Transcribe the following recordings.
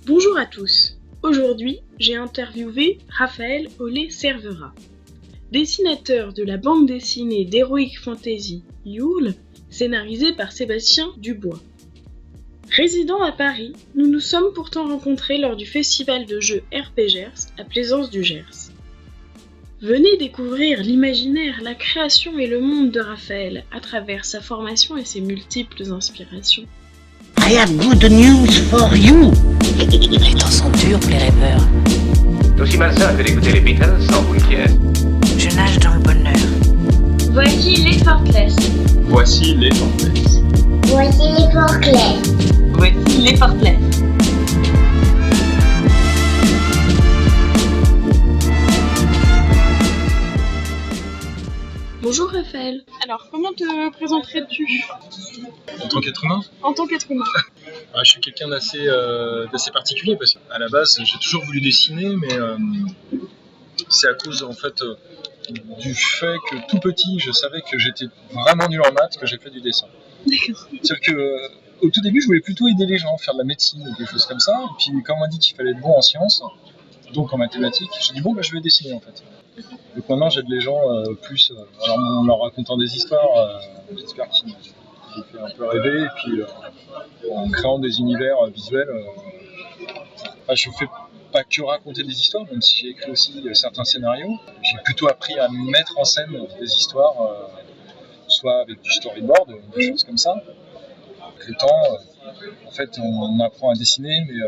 Bonjour à tous. Aujourd'hui, j'ai interviewé Raphaël Olé-Cervera, dessinateur de la bande dessinée d'Heroic Fantasy Yule, scénarisée par Sébastien Dubois. Résidant à Paris, nous nous sommes pourtant rencontrés lors du festival de jeux RPGers à Plaisance du Gers. Venez découvrir l'imaginaire, la création et le monde de Raphaël à travers sa formation et ses multiples inspirations. I have good news for you. Les temps sont durs pour les rêveurs. C'est aussi malsain que d'écouter les Beatles sans vous le dire. Je nage dans le bonheur. Voici les Fortless. Voici les Fortless. Voici les Fortless. Voici les Fortless. Bonjour Raphaël. Alors, comment te présenterais-tu En tant qu'être humain, en tant qu'être humain? je suis quelqu'un d'assez particulier parce qu'à la base j'ai toujours voulu dessiner, mais c'est à cause en fait du fait que tout petit je savais que j'étais vraiment nul en maths que j'ai fait du dessin. D'accord. C'est-à-dire que au tout début je voulais plutôt aider les gens, faire de la médecine ou quelque chose comme ça, et puis quand on m'a dit qu'il fallait être bon en sciences, donc en mathématiques, j'ai dit bon je vais dessiner en fait. Donc maintenant j'aide les gens plus alors en leur racontant des histoires, j'espère qu'ils les fait un peu rêver, et puis en créant des univers visuels. Je fais pas que raconter des histoires, même si j'ai écrit aussi certains scénarios. J'ai plutôt appris à mettre en scène des histoires, soit avec du storyboard, des choses comme ça. Avec le temps, en fait, on apprend à dessiner, mais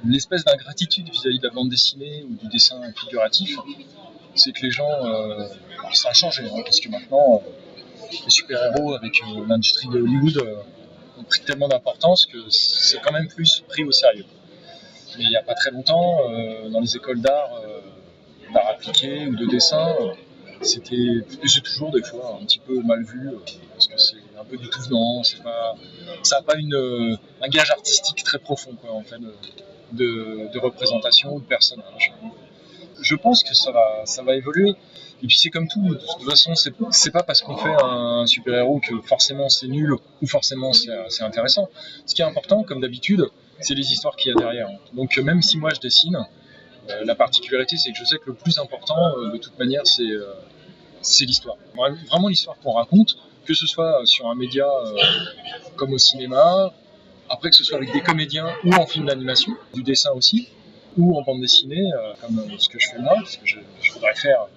l'espèce d'ingratitude vis-à-vis de la bande dessinée ou du dessin figuratif, c'est que les gens, ça a changé, hein, parce que maintenant, les super-héros avec l'industrie de Hollywood ont pris tellement d'importance que c'est quand même plus pris au sérieux. Mais il n'y a pas très longtemps, dans les écoles d'art appliqué ou de dessin, c'est toujours des fois un petit peu mal vu, parce que c'est un peu détournant, ça n'a pas un gage artistique très profond, quoi, en fait, de représentation ou de personnage. Je pense que ça va évoluer. Et puis c'est comme tout, de toute façon, c'est pas parce qu'on fait un super-héros que forcément c'est nul ou forcément c'est intéressant. Ce qui est important, comme d'habitude, c'est les histoires qu'il y a derrière. Donc même si moi je dessine, la particularité c'est que je sais que le plus important, de toute manière, c'est l'histoire. Vraiment l'histoire qu'on raconte, que ce soit sur un média comme au cinéma, après que ce soit avec des comédiens ou en film d'animation, du dessin aussi, ou en bande dessinée, comme ce que je fais moi, parce que je voudrais faire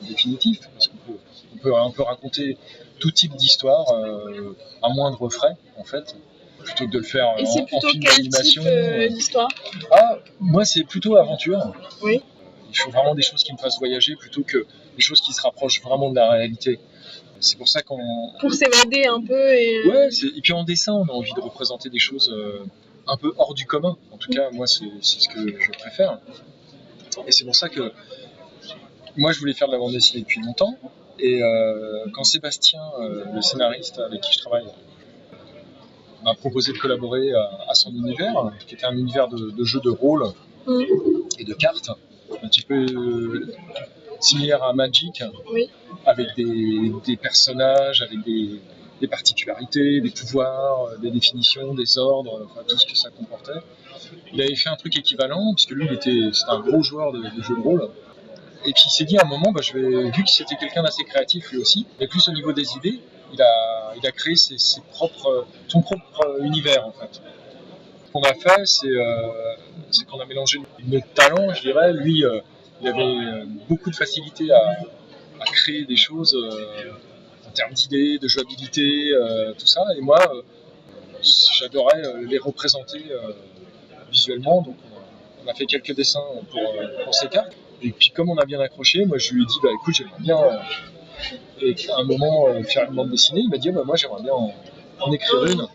définitif, parce qu'on peut raconter tout type d'histoire à moindre frais, en fait, plutôt que de le faire en film d'animation. D'histoire? Moi, c'est plutôt aventure. Oui. Il faut vraiment des choses qui me fassent voyager plutôt que des choses qui se rapprochent vraiment de la réalité. C'est pour ça Pour s'évader un peu et... Ouais, et puis en dessin, on a envie de représenter des choses un peu hors du commun. En tout cas, moi, c'est ce que je préfère. Et c'est pour ça que moi, je voulais faire de la bande dessinée depuis longtemps. Et quand Sébastien, le scénariste avec qui je travaille, m'a proposé de collaborer à son univers, qui était un univers de jeux de rôle et de cartes, un petit peu similaire à Magic, Oui. avec des personnages, avec des particularités, des pouvoirs, des définitions, des ordres, enfin tout ce que ça comportait. Il avait fait un truc équivalent, puisque lui, c'était un gros joueur de jeux de rôle. Et puis il s'est dit à un moment, vu que c'était quelqu'un d'assez créatif lui aussi, et plus au niveau des idées, il a créé son propre univers en fait. Ce qu'on a fait, c'est qu'on a mélangé notre talent, je dirais. Lui, il avait beaucoup de facilité à créer des choses en termes d'idées, de jouabilité, tout ça. Et moi, j'adorais les représenter visuellement. Donc on a fait quelques dessins pour ces cartes. Et puis comme on a bien accroché, moi je lui ai dit écoute, j'aimerais bien à un moment faire une bande dessinée. Il m'a dit moi j'aimerais bien en écrire une.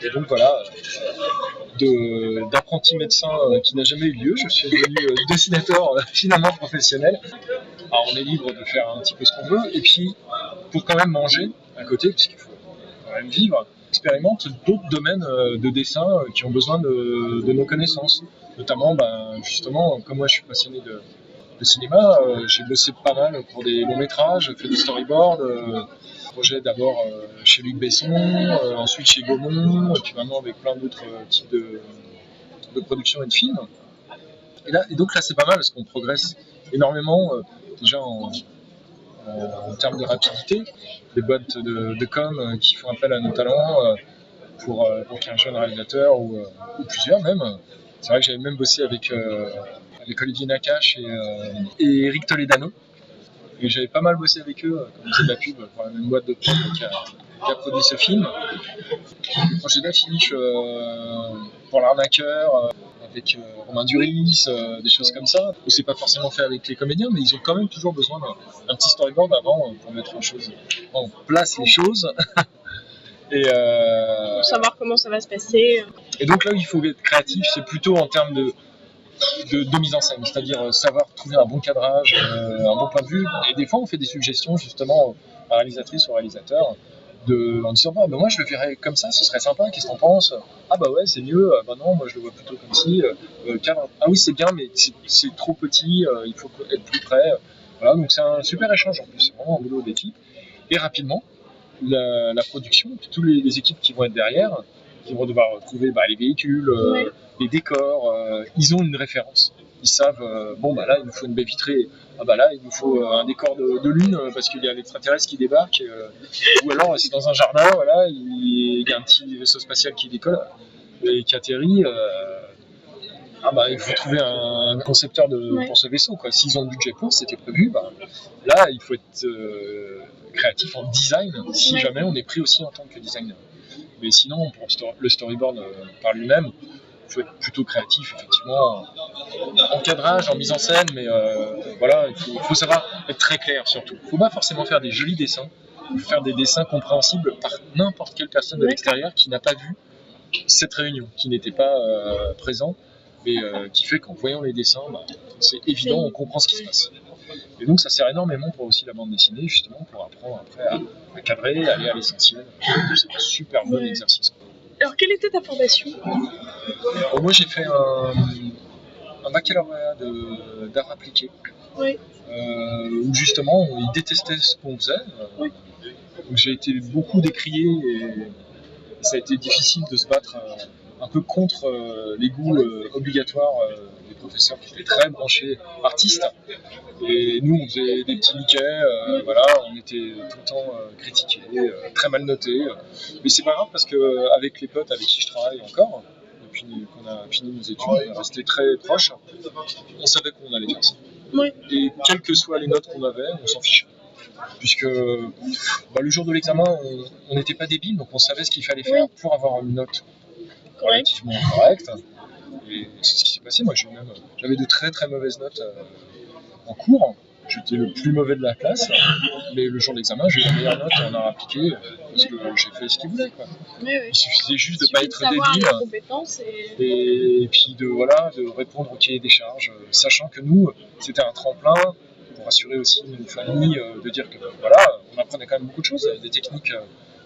Et donc voilà, d'apprenti médecin qui n'a jamais eu lieu, je suis devenu dessinateur finalement professionnel. Alors on est libre de faire un petit peu ce qu'on veut, et puis pour quand même manger à côté, puisqu'il faut quand même vivre, expérimente d'autres domaines de dessin qui ont besoin de nos connaissances. Notamment, justement, comme moi je suis passionné de cinéma, j'ai bossé pas mal pour des longs métrages, fait du storyboard, Projet d'abord chez Luc Besson, ensuite chez Gaumont, et puis maintenant avec plein d'autres types de productions et de films. Et donc là c'est pas mal parce qu'on progresse énormément, déjà en termes de rapidité, des boîtes de com qui font appel à nos talents pour qu'il y ait un jeune réalisateur ou plusieurs même. C'est vrai que j'avais même bossé avec Olivier Nakache et Eric Toledano. Et j'avais pas mal bossé avec eux, comme c'est de la pub, pour la même boîte de prod qui a produit ce film. Le projet d'affiche pour l'arnaqueur, avec Romain Duris, des choses comme ça, où c'est pas forcément fait avec les comédiens, mais ils ont quand même toujours besoin d'un petit storyboard avant pour mettre en place les choses. Et Pour savoir comment ça va se passer. Et donc là où il faut être créatif, c'est plutôt en termes de mise en scène, c'est-à-dire savoir trouver un bon cadrage, un bon point de vue. Et des fois, on fait des suggestions justement à réalisatrice ou réalisateur en disant bah, moi je le verrais comme ça, ce serait sympa, qu'est-ce que t'en penses? Ah bah ouais, c'est mieux, bah non, moi je le vois plutôt comme ci. Cadre, ah oui, c'est bien, mais c'est trop petit, il faut être plus près. Voilà, donc c'est un super échange en plus, c'est vraiment un boulot d'équipe. Et rapidement, la production, puis toutes les équipes qui vont être derrière, qui vont devoir trouver les véhicules, les décors, ils ont une référence. Ils savent, bon bah là il nous faut une baie vitrée, ah bah là il nous faut un décor de lune parce qu'il y a l'extraterrestre qui débarque, ou alors c'est dans un jardin, voilà, il y a un petit vaisseau spatial qui décolle et qui atterrit. Ah bah il faut trouver un concepteur pour ce vaisseau, quoi. S'ils ont le budget pour, c'était prévu, bah, là il faut être créatif en design si jamais on est pris aussi en tant que designer. Mais sinon pour le storyboard par lui-même, il faut être plutôt créatif, effectivement, en cadrage, en mise en scène, mais voilà, il faut savoir être très clair surtout. Il ne faut pas forcément faire des jolis dessins, il faut faire des dessins compréhensibles par n'importe quelle personne de l'extérieur qui n'a pas vu cette réunion, qui n'était pas présent, mais qui fait qu'en voyant les dessins, c'est évident, on comprend ce qui se passe. Et donc ça sert énormément pour aussi la bande dessinée, justement, pour apprendre après à cadrer, à aller à l'essentiel. C'est un super bon exercice. Alors, quelle était ta formation? Moi, j'ai fait un baccalauréat d'art appliqué, où justement, ils détestaient ce qu'on faisait. Donc, j'ai été beaucoup décrié et ça a été difficile de se battre un peu contre les goûts obligatoires des professeurs qui étaient très branchés artistes. Et nous, on faisait des petits niquets, voilà, on était tout le temps critiqués, très mal notés. Mais c'est pas grave parce qu'avec les potes avec qui je travaille encore, depuis qu'on a fini nos études, on est resté très proches, on savait qu'on allait faire ça. Et quelles que soient les notes qu'on avait, on s'en fichait. Puisque le jour de l'examen, on n'était pas débiles, donc on savait ce qu'il fallait faire pour avoir une note relativement correcte. Et c'est ce qui s'est passé. Moi, j'avais de très très mauvaises notes en cours. J'étais le plus mauvais de la classe, mais le jour de l'examen, j'ai eu la meilleure note en art appliqué parce que j'ai fait ce qu'il voulait, quoi. Il suffisait juste de ne pas être débile et puis de répondre au cahier des charges, sachant que nous, c'était un tremplin pour assurer aussi nos familles, de dire que on apprenait quand même beaucoup de choses, des techniques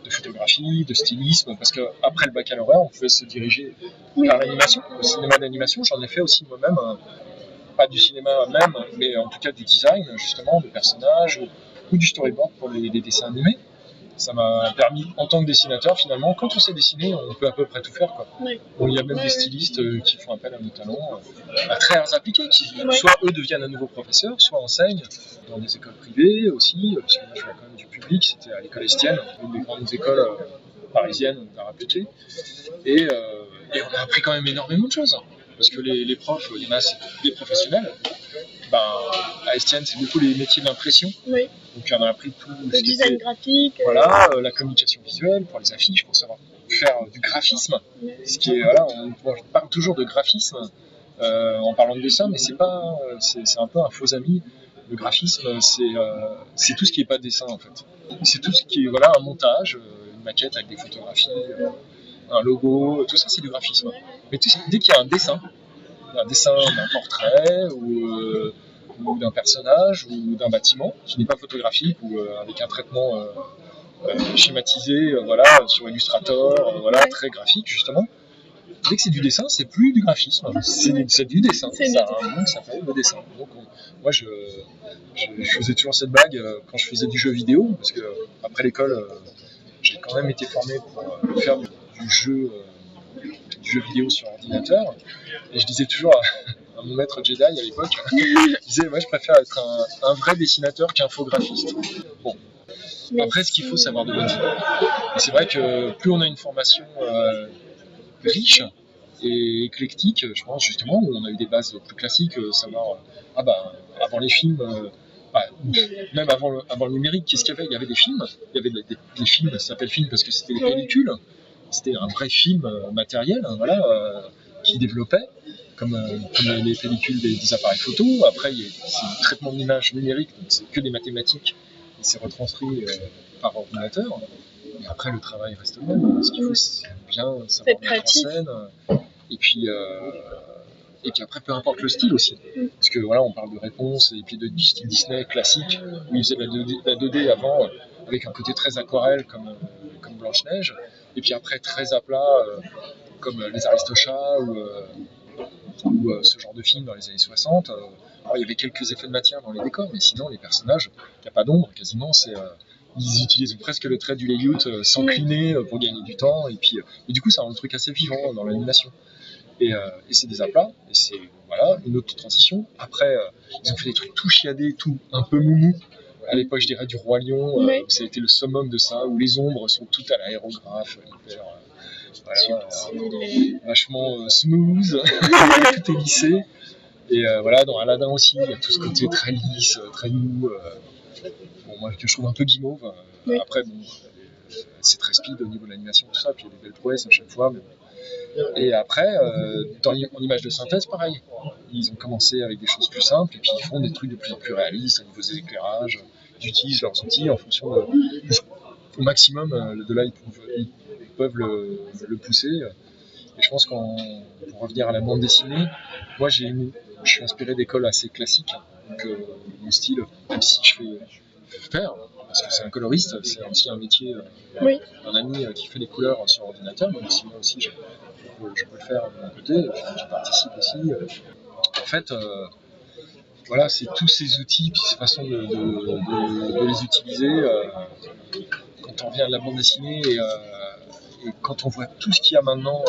de photographie, de stylisme, parce qu'après le baccalauréat, on pouvait se diriger vers l'animation, le cinéma d'animation. J'en ai fait aussi moi-même, pas du cinéma même, mais en tout cas du design, justement, de personnages ou du storyboard pour les dessins animés. Ça m'a permis, en tant que dessinateur, finalement, quand on sait dessiner, on peut à peu près tout faire, quoi. Bon, il y a même des stylistes qui font appel à nos talents, à très arts appliqués, qui soit eux deviennent un nouveau professeur, soit enseignent dans des écoles privées aussi, parce que moi je viens quand même du public, c'était à l'école Estienne, une des grandes écoles parisiennes d'art appliqué, et on a appris quand même énormément de choses, parce que les profs, il y en a, c'est des professionnels. À Estienne, c'est beaucoup les métiers d'impression. Donc on a appris tout le design graphique, la communication visuelle pour les affiches, pour savoir faire du graphisme. Ce qui est, on parle toujours de graphisme en parlant de dessin, mais c'est un peu un faux ami. Le graphisme, c'est tout ce qui n'est pas dessin en fait. C'est tout ce qui est un montage, une maquette avec des photographies, un logo, tout ça c'est du graphisme. Mais dès qu'il y a un dessin d'un portrait ou d'un personnage ou d'un bâtiment qui n'est pas photographique ou avec un traitement schématisé sur Illustrator, très graphique justement. Dès que c'est du dessin, c'est plus du graphisme, c'est du dessin. Ça a un nom qui s'appelle le dessin. Donc moi je faisais toujours cette blague quand je faisais du jeu vidéo, parce que après l'école, j'ai quand même été formé pour faire du jeu vidéo sur ordinateur. Et je disais toujours à mon maître Jedi à l'époque, je disais, moi je préfère être un vrai dessinateur qu'infographiste. Bon. Après, ce qu'il faut, c'est avoir de bonnes idées. Et c'est vrai que plus on a une formation riche et éclectique, je pense justement, où on a eu des bases plus classiques, savoir, avant les films, même avant le numérique, qu'est-ce qu'il y avait ? Il y avait des films, il y avait des films, ça s'appelle film parce que c'était des pellicules, c'était un vrai film matériel, qui développait, comme les pellicules des appareils photo. Après, c'est du traitement d'image numérique, donc c'est que des mathématiques, et c'est retranscrit par ordinateur. Et après, le travail reste le même. Ce qu'il faut, c'est bien savoir mettre en scène. Et puis après, peu importe le style aussi. Parce que voilà, on parle de réponse et puis du style Disney classique, où ils faisaient la 2D avant, avec un côté très aquarelle comme Blanche-Neige. Et puis après, très à plat, comme les Aristochats ou ce genre de film dans les années 60. Alors, il y avait quelques effets de matière dans les décors, mais sinon, les personnages, il n'y a pas d'ombre quasiment. Ils utilisent presque le trait du layout sans cliner pour gagner du temps. Et du coup, ça rend le truc assez vivant dans l'animation. Et c'est des aplats, et c'est une autre transition. Après, ils ont fait des trucs tout chiadés, tout un peu moumou. À l'époque, je dirais du Roi Lion, où ça a été le summum de ça, où les ombres sont toutes à l'aérographe, hyper, vachement smooth, tout est lissé. Et dans Aladdin aussi, il y a tout ce côté très lisse, très mou, moi que je trouve un peu guimauve. Après, c'est très speed au niveau de l'animation, tout ça, puis il y a des belles prouesses à chaque fois. Mais... Et après, en image de synthèse, pareil. Ils ont commencé avec des choses plus simples, et puis ils font des trucs de plus en plus réalistes au niveau des éclairages. Ils utilisent leurs outils en fonction au maximum de là ils peuvent le pousser. Et je pense pour revenir à la bande dessinée, moi je suis inspiré d'écoles assez classiques. Donc mon style, même si je fais faire, parce que c'est un coloriste, c'est aussi un métier. Un ami qui fait les couleurs sur ordinateur, mais aussi moi aussi je peux le faire de mon côté, je participe aussi. En fait, c'est tous ces outils, puis ces façons de les utiliser quand on revient à la bande dessinée et quand on voit tout ce qu'il y a maintenant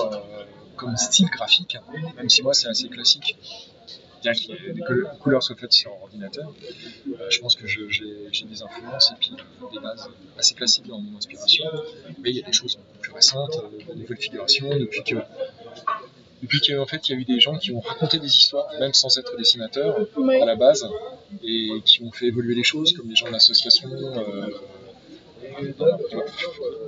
comme style graphique, même si moi c'est assez classique, bien que les couleurs soient faites sur ordinateur, je pense que j'ai des influences et puis des bases assez classiques dans mon inspiration, mais il y a des choses beaucoup plus récentes, des nouvelles figurations, depuis qu'en fait il y a eu des gens qui ont raconté des histoires, même sans être dessinateurs à la base, et qui ont fait évoluer les choses, comme les gens de l'association,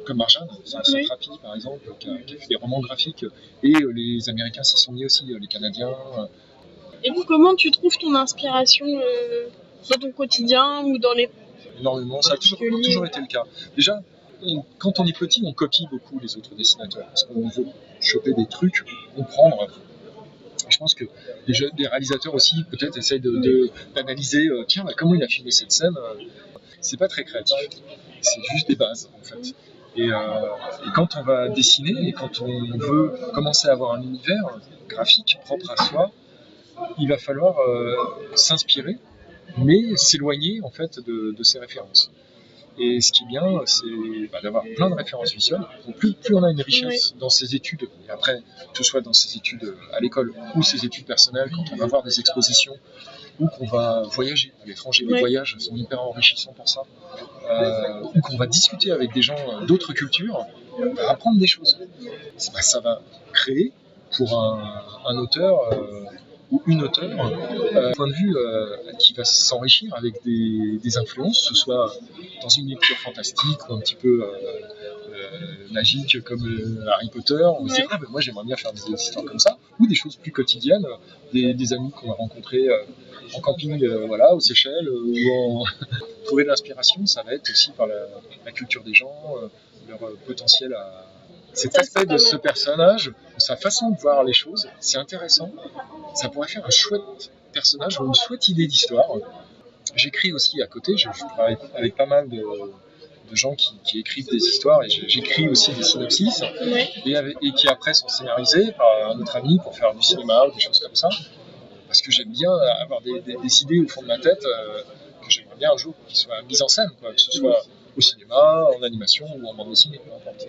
comme Marjane, Satrapi par exemple, qui a fait des romans graphiques, et les Américains s'y sont mis aussi, les Canadiens. Et vous, comment tu trouves ton inspiration dans ton quotidien ou dans les... Énormément, ça a toujours été le cas. Déjà, quand on est petit, on copie beaucoup les autres dessinateurs, parce qu'on veut choper des trucs, comprendre. Et je pense que des réalisateurs aussi, peut-être, essayent d'analyser, comment il a filmé cette scène. C'est pas très créatif, c'est juste des bases, en fait. Et quand on va dessiner, et quand on veut commencer à avoir un univers graphique propre à soi, il va falloir s'inspirer, mais s'éloigner en fait de ses références. Et ce qui est bien, c'est d'avoir plein de références visuelles. Donc plus on a une richesse dans ses études, et après, que ce soit dans ses études à l'école ou ses études personnelles, quand on va voir des expositions ou qu'on va voyager à l'étranger, les voyages sont hyper enrichissants pour ça, ou qu'on va discuter avec des gens d'autres cultures, on va apprendre des choses. Ça va créer pour un auteur ou une auteure, un point de vue qui va s'enrichir avec des influences, que ce soit dans une lecture fantastique ou un petit peu magique comme Harry Potter. On se dit, moi j'aimerais bien faire des histoires comme ça, ou des choses plus quotidiennes, des amis qu'on a rencontrés en camping aux Seychelles, ou trouver de l'inspiration. Ça va être aussi par la culture des gens, leur potentiel à... Cet aspect de ce personnage, sa façon de voir les choses, c'est intéressant. Ça pourrait faire un chouette personnage ou une chouette idée d'histoire. J'écris aussi à côté, je travaille avec pas mal de gens qui écrivent des histoires, et j'écris aussi des synopsis, et qui après sont scénarisés par un autre ami pour faire du cinéma ou des choses comme ça. Parce que j'aime bien avoir des idées au fond de ma tête que j'aimerais bien un jour qu'ils soient mises en scène, que ce soit au cinéma, en animation ou en bande dessinée, peu importe.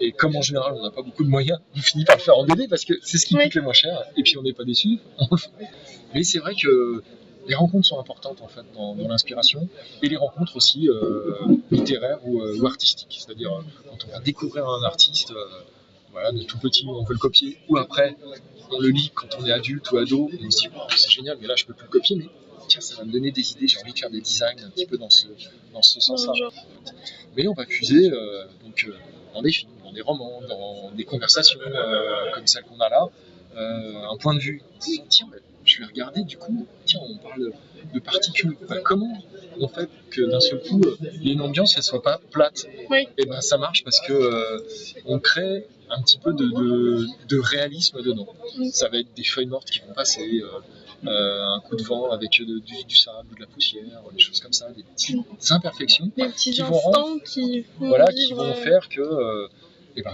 Et comme en général on n'a pas beaucoup de moyens, on finit par le faire en BD parce que c'est ce qui coûte le moins cher, et puis on n'est pas déçu, on le fait. Mais c'est vrai que les rencontres sont importantes en fait dans l'inspiration, et les rencontres aussi littéraires ou artistiques, c'est-à-dire quand on va découvrir un artiste, voilà, de tout petit on veut le copier, ou après on le lit quand on est adulte ou ado, et on se dit oh, c'est génial, mais là je peux plus le copier, mais tiens, ça va me donner des idées, j'ai envie de faire des designs un petit peu dans ce sens-là. Mais on va puiser dans des films, dans des romans, dans des conversations comme celle qu'on a là, un point de vue. En se disant, tiens, je vais regarder du coup, tiens, on parle de particules. Comment on fait que d'un seul coup, il y ait une ambiance, elle soit pas plate? Et ben ça marche parce que on crée un petit peu de réalisme dedans. Ça va être des feuilles mortes qui vont passer, un coup de vent avec du sable ou de la poussière, des choses comme ça, des petites imperfections Des petits qui instants qui font qui vont faire que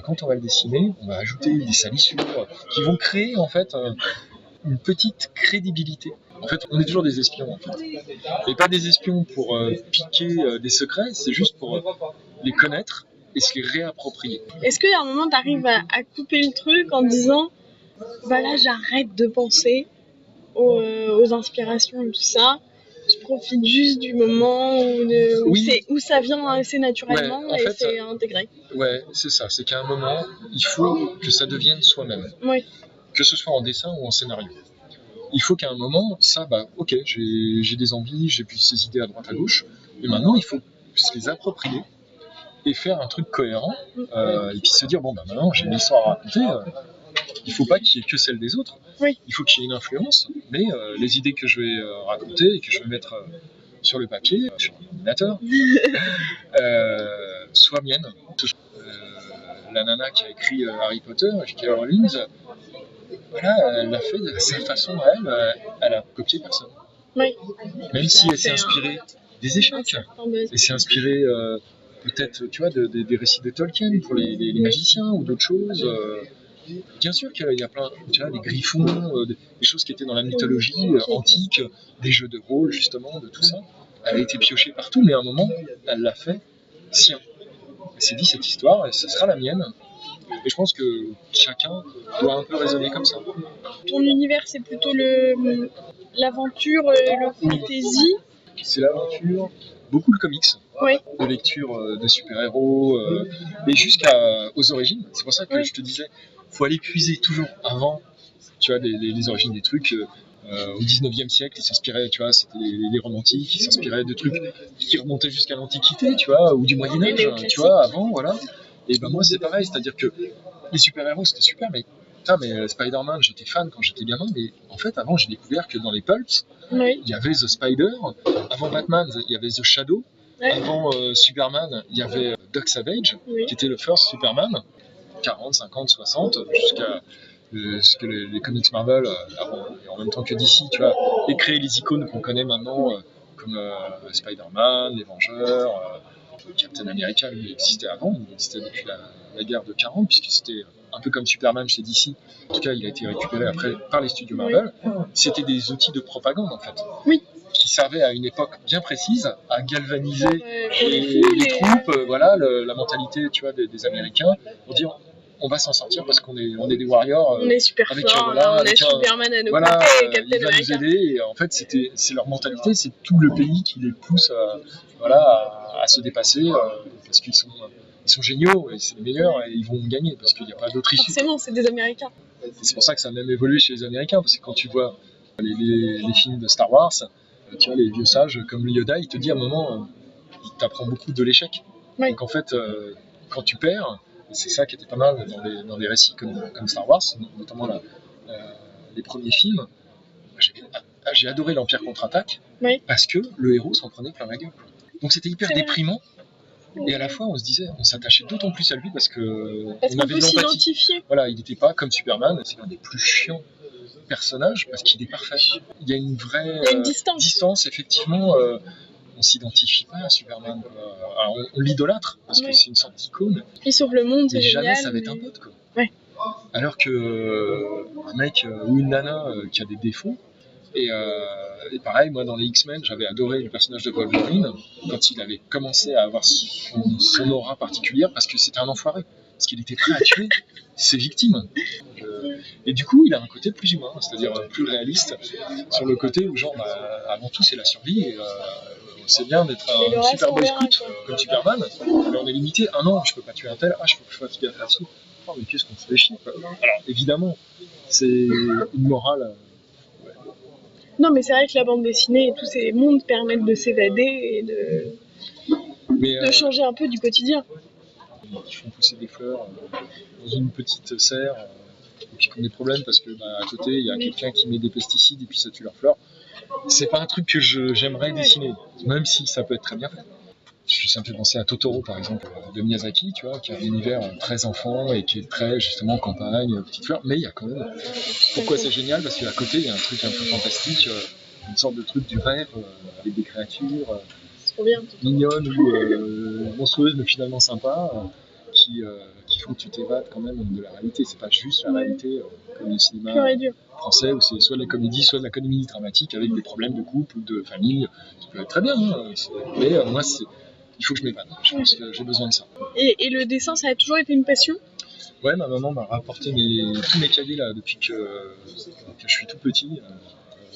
quand on va le dessiner, on va ajouter des salissures qui vont créer en fait une petite crédibilité. En fait, on est toujours des espions en fait. Et pas des espions pour piquer des secrets, c'est juste pour les connaître et se les réapproprier. Est-ce qu'à un moment, tu arrives à couper le truc en disant bah là, j'arrête de penser aux inspirations et tout ça, je profite juste du moment où ça vient assez naturellement et c'est intégré. Ouais, c'est ça, c'est qu'à un moment, il faut que ça devienne soi-même. Oui. Que ce soit en dessin ou en scénario. Il faut qu'à un moment, ça, ok, j'ai des envies, j'ai plus ces idées à droite à gauche, et maintenant il faut se les approprier et faire un truc cohérent, et puis se dire, bon, maintenant j'ai une histoire à raconter, il ne faut pas qu'il y ait que celle des autres, il faut qu'il y ait une influence, mais les idées que je vais raconter et que je vais mettre sur le papier, sur l'ordinateur, soient miennes. La nana qui a écrit Harry Potter, J.K. Rowling, voilà, elle l'a fait de sa façon à elle a copié personne. Oui. Même si elle s'est inspirée des échecs, elle s'est inspirée peut-être, tu vois, des récits de Tolkien pour les magiciens ou d'autres choses. Bien sûr qu'il y a plein, tu vois, des griffons, des choses qui étaient dans la mythologie antique, des jeux de rôle justement, de tout ça. Elle a été piochée partout, mais à un moment, elle l'a fait sien. Elle s'est dit cette histoire, et ce sera la mienne. Et je pense que chacun doit un peu raisonner comme ça. Ton univers, c'est plutôt l'aventure, le fantasy. C'est l'aventure, beaucoup de comics, de lecture de super-héros, et jusqu'aux origines. C'est pour ça que je te disais, faut aller puiser toujours avant, tu vois, les origines des trucs. Au 19e siècle, ils s'inspiraient, tu vois, c'était les romantiques, ils s'inspiraient de trucs qui remontaient jusqu'à l'Antiquité, tu vois, ou du Moyen-Âge, tu vois, avant, voilà. Et ben moi c'est pareil, c'est-à-dire que les super-héros c'était super, mais Spider-Man, j'étais fan quand j'étais gamin, mais en fait avant j'ai découvert que dans les pulps, il y avait The Spider, avant Batman il y avait The Shadow, avant Superman il y avait Doc Savage, qui était le first Superman, 40, 50, 60, jusqu'à ce que les comics Marvel, et en même temps que DC, tu vois, aient créé les icônes qu'on connaît maintenant, comme Spider-Man, les Vengeurs, Captain America, lui, existait avant, il existait depuis la guerre de 40, puisque c'était un peu comme Superman chez DC. En tout cas, il a été récupéré après par les studios Marvel. C'était des outils de propagande, en fait, qui servaient à une époque bien précise à galvaniser les troupes, voilà, la mentalité, tu vois, des Américains, pour dire on va s'en sortir parce qu'on est des warriors. On est super forts, on a Superman à nos côtés, Captain il va nous aider, et en fait c'est leur mentalité, c'est tout le pays qui les pousse à se dépasser, parce qu'ils sont géniaux et c'est les meilleurs et ils vont gagner parce qu'il n'y a pas d'autre issue. Forcément, c'est des Américains. Et c'est pour ça que ça a même évolué chez les Américains, parce que quand tu vois les films de Star Wars, tu vois, les vieux sages comme Yoda, il te dit à un moment, il t'apprend beaucoup de l'échec. Donc en fait, quand tu perds, c'est ça qui était pas mal dans les récits comme Star Wars, notamment les premiers films. J'ai adoré l'Empire contre-attaque parce que le héros s'en prenait plein la gueule. Donc c'était hyper déprimant, et à la fois on s'attachait d'autant plus à lui parce qu'on avait de l'empathie. Voilà, il n'était pas comme Superman, c'est l'un des plus chiants personnages parce qu'il est parfait. Il y a une vraie distance, effectivement. On s'identifie pas à Superman. Alors, on l'idolâtre parce que c'est une sorte d'icône. Il sauve le monde, c'est génial. Jamais ça va être un pote, quoi. Alors que un mec ou une nana qui a des défauts, Et pareil, moi dans les X-Men, j'avais adoré le personnage de Wolverine quand il avait commencé à avoir son aura particulière parce que c'était un enfoiré, parce qu'il était prêt à tuer ses victimes. Et du coup, il a un côté plus humain, c'est-à-dire plus réaliste, sur le côté où genre, avant tout, c'est la survie. Et, c'est bien d'être un super boy scout comme Superman, mais on est limité. Ah non, je peux pas tuer un tel, je faut que je fasse gaffe à ça. Oh, mais qu'est-ce qu'on se fait chier, quoi. Alors évidemment, c'est une morale. Non, mais c'est vrai que la bande dessinée et tous ces mondes permettent de s'évader et de changer un peu du quotidien. Qui font pousser des fleurs dans une petite serre, et puis qui ont des problèmes parce que à côté il y a quelqu'un qui met des pesticides et puis ça tue leurs fleurs. C'est pas un truc que j'aimerais dessiner, même si ça peut être très bien fait. Ça me fait penser à Totoro par exemple, de Miyazaki, tu vois, qui a un univers très enfant et qui est très justement campagne, petite fleur, mais il y a quand même. Pourquoi c'est génial? Parce qu'à côté il y a un truc un peu fantastique, une sorte de truc du rêve avec des créatures mignonnes ou monstrueuses mais finalement sympas, qui font que tu t'évades quand même de la réalité. C'est pas juste la réalité comme le cinéma français où c'est soit de la comédie, soit de la comédie dramatique avec des problèmes de couple ou de famille qui peuvent être très bien. Mais moi, il faut que je m'évade. Je pense que j'ai besoin de ça. Et le dessin, ça a toujours été une passion? Ouais, ma maman m'a rapporté tous mes cahiers là depuis que je suis tout petit.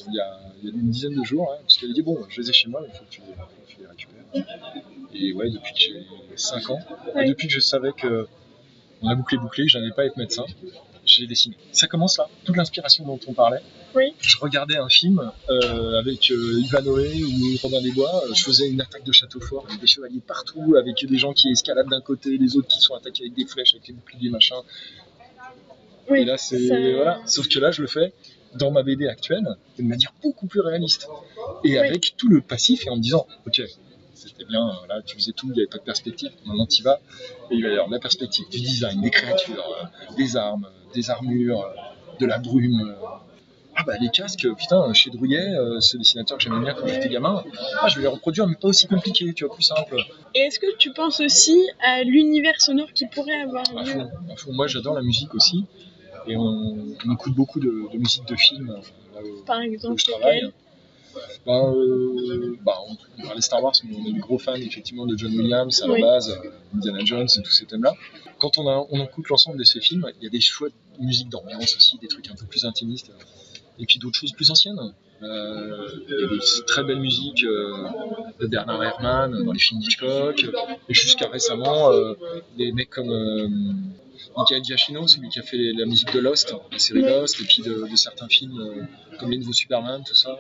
Il y a une dizaine de jours, parce qu'elle a dit bon, je les ai chez moi, mais il faut que tu les récupères. Et ouais, depuis que j'ai 5 ans, et depuis que je savais que on a bouclé, que je n'allais pas être médecin, j'ai dessiné. Ça commence là, toute l'inspiration dont on parlait. Oui. Je regardais un film avec Ivanhoé ou Robin des Bois, je faisais une attaque de château fort avec des chevaliers partout, avec des gens qui escaladent d'un côté, les autres qui sont attaqués avec des flèches, avec les boucliers, machin. Oui, et là, voilà. Sauf que là, je le fais dans ma BD actuelle, de manière beaucoup plus réaliste. Et avec tout le passif et en me disant, ok, c'était bien, là tu faisais tout, il n'y avait pas de perspective, maintenant tu y vas, et il va y avoir de la perspective, du design, des créatures, des armes, des armures, de la brume. Les casques, putain, chez Drouillet, ce dessinateur que j'aimais bien quand j'étais gamin, je vais les reproduire, mais pas aussi compliqué, tu vois, plus simple. Et est-ce que tu penses aussi à l'univers sonore qui pourrait avoir lieu? À fond. Moi j'adore la musique aussi, et on écoute beaucoup de musique de film, par exemple, où je travaille. On parlait Star Wars, mais on est des gros fans effectivement de John Williams à la base, Indiana Jones et tous ces thèmes-là. Quand on écoute l'ensemble de ces films, il y a des choix de musique d'ambiance aussi, des trucs un peu plus intimistes, et puis d'autres choses plus anciennes. Il y a des très belles musiques de Bernard Herrmann dans les films d'Hitchcock, et jusqu'à récemment, des mecs comme Michael Giacchino, celui qui a fait la musique de Lost, la série Lost, et puis de certains films comme Les Nouveaux Superman, tout ça.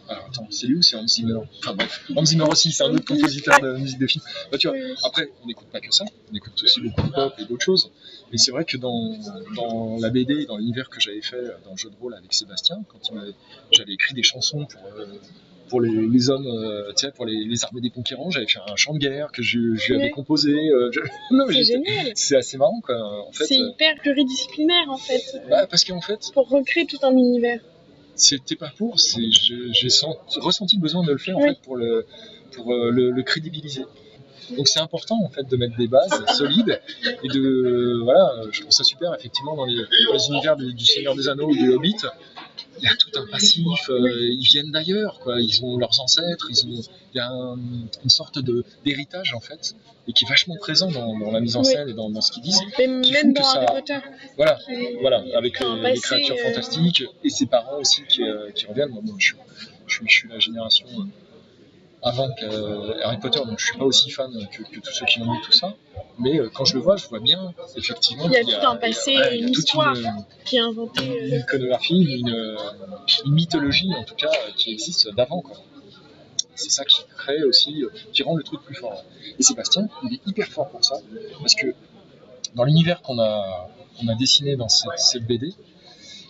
Alors, attends, c'est lui ou c'est Hans Zimmer? Enfin bref, Hans Zimmer aussi, c'est un autre compositeur de musique de film. Tu vois, après, on n'écoute pas que ça, on écoute aussi beaucoup de pop et d'autres choses. Mais c'est vrai que dans la BD, dans l'univers que j'avais fait dans le jeu de rôle avec Sébastien, quand j'avais écrit des chansons pour les hommes, pour les armées des conquérants, j'avais fait un chant de guerre que je lui avais composé. C'est génial. C'est assez marrant, quoi. En fait, c'est hyper pluridisciplinaire, en fait. Parce qu'en fait, pour recréer tout un univers. C'était pas j'ai ressenti le besoin de le faire en fait pour le crédibiliser. Donc c'est important en fait de mettre des bases solides et je trouve ça super effectivement dans les univers du Seigneur des Anneaux ou du Hobbit. Il y a tout un passif, ils viennent d'ailleurs, quoi. Ils ont leurs ancêtres, il y a une sorte d'héritage en fait, et qui est vachement présent dans la mise en scène et dans ce qu'ils disent. Mais même dans Harry Potter. Voilà, avec les créatures fantastiques et ses parents aussi qui reviennent. Moi, je suis la génération avant Harry Potter, donc je suis pas aussi fan que tous ceux qui ont lu tout ça. Mais quand je le vois, je vois bien effectivement il y a tout un passé, une histoire qui est inventée. Une iconographie, une mythologie en tout cas qui existe d'avant, quoi. C'est ça qui crée aussi, qui rend le truc plus fort. Et Sébastien, il est hyper fort pour ça, parce que dans l'univers qu'on a dessiné dans cette BD,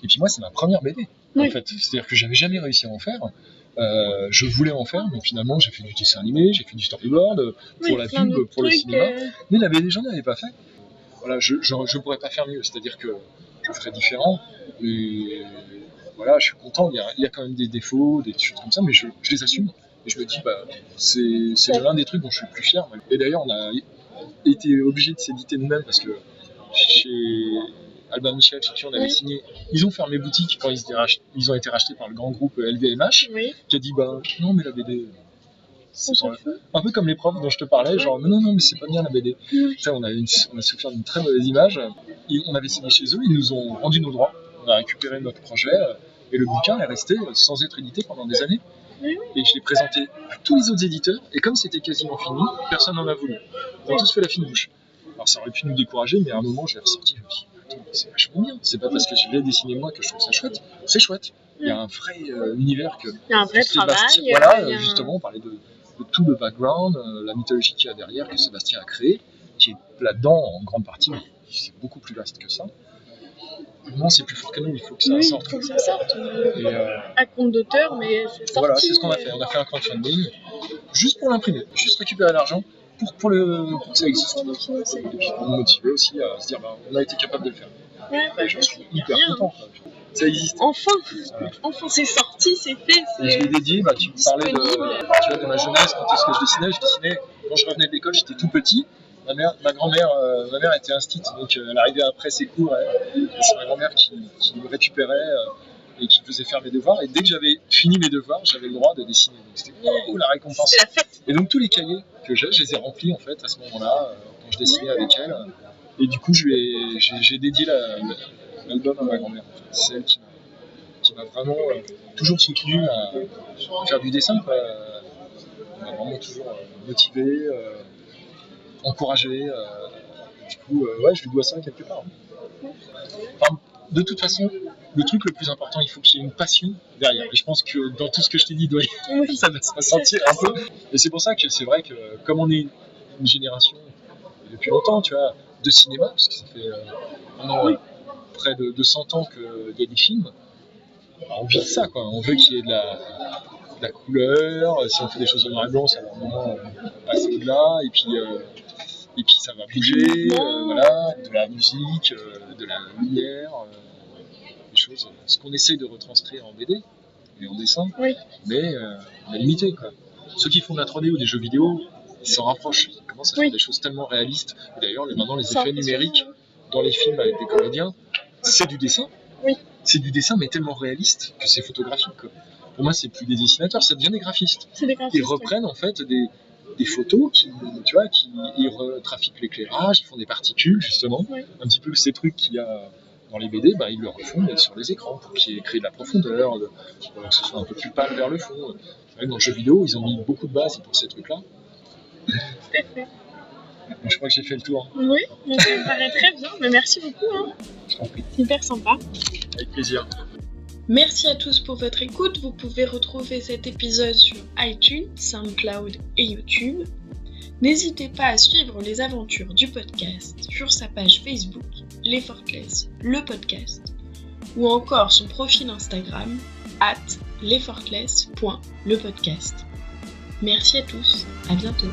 et puis moi c'est ma première BD en fait, c'est-à-dire que j'avais jamais réussi à en faire. Je voulais en faire, mais finalement j'ai fait du dessin animé, j'ai fait du storyboard pour la pub, pour le cinéma, mais la BD j'en avais pas fait. Voilà, je pourrais pas faire mieux, c'est-à-dire que je ferais différent, mais voilà, je suis content, il y a quand même des défauts, des choses comme ça, mais je les assume. Et je me dis, c'est l'un des trucs dont je suis le plus fier. Et d'ailleurs, on a été obligé de s'éditer nous-mêmes parce que Albin Michel, chez qui on avait signé, ils ont fermé boutique quand ils ont été rachetés par le grand groupe LVMH, qui a dit non mais la BD, c'est un peu comme les profs dont je te parlais, genre non mais c'est pas bien la BD. On a souffert d'une très mauvaise image. On avait signé chez eux, ils nous ont rendu nos droits, on a récupéré notre projet et le bouquin est resté sans être édité pendant des années. Et je l'ai présenté à tous les autres éditeurs et comme c'était quasiment fini, personne n'en a voulu. On a tous fait la fine bouche. Alors ça aurait pu nous décourager, mais à un moment je l'ai ressorti, je me suis dit attends, c'est vachement bien, c'est pas parce que je l'ai dessiné moi que je trouve ça chouette, c'est chouette. Il y a un vrai univers que... Il y a un vrai travail. Justement, on parlait de tout le background, la mythologie qu'il y a derrière, que Sébastien a créé, qui est là-dedans en grande partie, mais c'est beaucoup plus vaste que ça. Non, c'est plus fort que nous, il faut que ça sorte. Il faut que ça sorte. À compte d'auteur, mais c'est sorti. Voilà, c'est ce qu'on a fait. On a fait un crowdfunding, juste pour l'imprimer, juste récupérer l'argent pour que ça existe. Et puis pour nous motiver aussi à se dire, on a été capable de le faire. J'en suis hyper content. Ça existe. Enfin, c'est sorti, c'est fait. Et je l'ai dédié, tu parlais de ma jeunesse, quand est-ce que je dessinais, quand je revenais de l'école, j'étais tout petit. Ma mère était instite, donc elle arrivait après ses cours, c'est ma grand-mère qui me récupérait et qui me faisait faire mes devoirs, et dès que j'avais fini mes devoirs, j'avais le droit de dessiner, donc c'était la récompense. C'est la fête. Et donc tous les cahiers que je les ai remplis en fait à ce moment-là, quand je dessinais avec elle, et du coup j'ai dédié l'album à ma grand-mère, en fait. C'est elle qui m'a vraiment toujours soutenu à faire du dessin, quoi. Elle m'a vraiment toujours motivé, encouragé. Du coup, je lui dois ça quelque part. Enfin, de toute façon, le truc le plus important, il faut qu'il y ait une passion derrière. Et je pense que dans tout ce que je t'ai dit, ça doit se ressentir un peu. Et c'est pour ça que c'est vrai que comme on est une génération depuis longtemps, tu vois, de cinéma, parce que ça fait près de 100 ans qu'il y a des films, on vit ça, quoi. On veut qu'il y ait de la couleur. Si on fait des choses en noir et blanc, ça va un moment passer au-delà. Et puis ça va bouger, de la musique, de la lumière, des choses. Ce qu'on essaie de retranscrire en BD et en dessin, mais on est limité, quoi. Ceux qui font de la 3D ou des jeux vidéo, ils s'en rapprochent. Ils commencent à faire des choses tellement réalistes. Et d'ailleurs, maintenant, les effets numériques dans les films avec des comédiens, c'est du dessin. C'est du dessin, mais tellement réaliste que c'est photographique, quoi. Pour moi, c'est plus des dessinateurs, ça devient des graphistes. Ils reprennent en fait des photos qui retrafiquent l'éclairage, ils font des particules, justement. Un petit peu ces trucs qu'il y a dans les BD, ils le refont sur les écrans pour qu'il y ait créé de la profondeur, que ce soit un peu plus pâle vers le fond. Dans le jeu vidéo, ils ont mis beaucoup de bases pour ces trucs-là. Tout à fait. Je crois que j'ai fait le tour. Oui, ça me paraît très bien. Mais merci beaucoup. Je t'en prie. C'est hyper sympa. Avec plaisir. Merci à tous pour votre écoute. Vous pouvez retrouver cet épisode sur iTunes, SoundCloud et YouTube. N'hésitez pas à suivre les aventures du podcast sur sa page Facebook, L'Effortless, le podcast, ou encore son profil Instagram, @l'effortless.lepodcast. Merci à tous, à bientôt.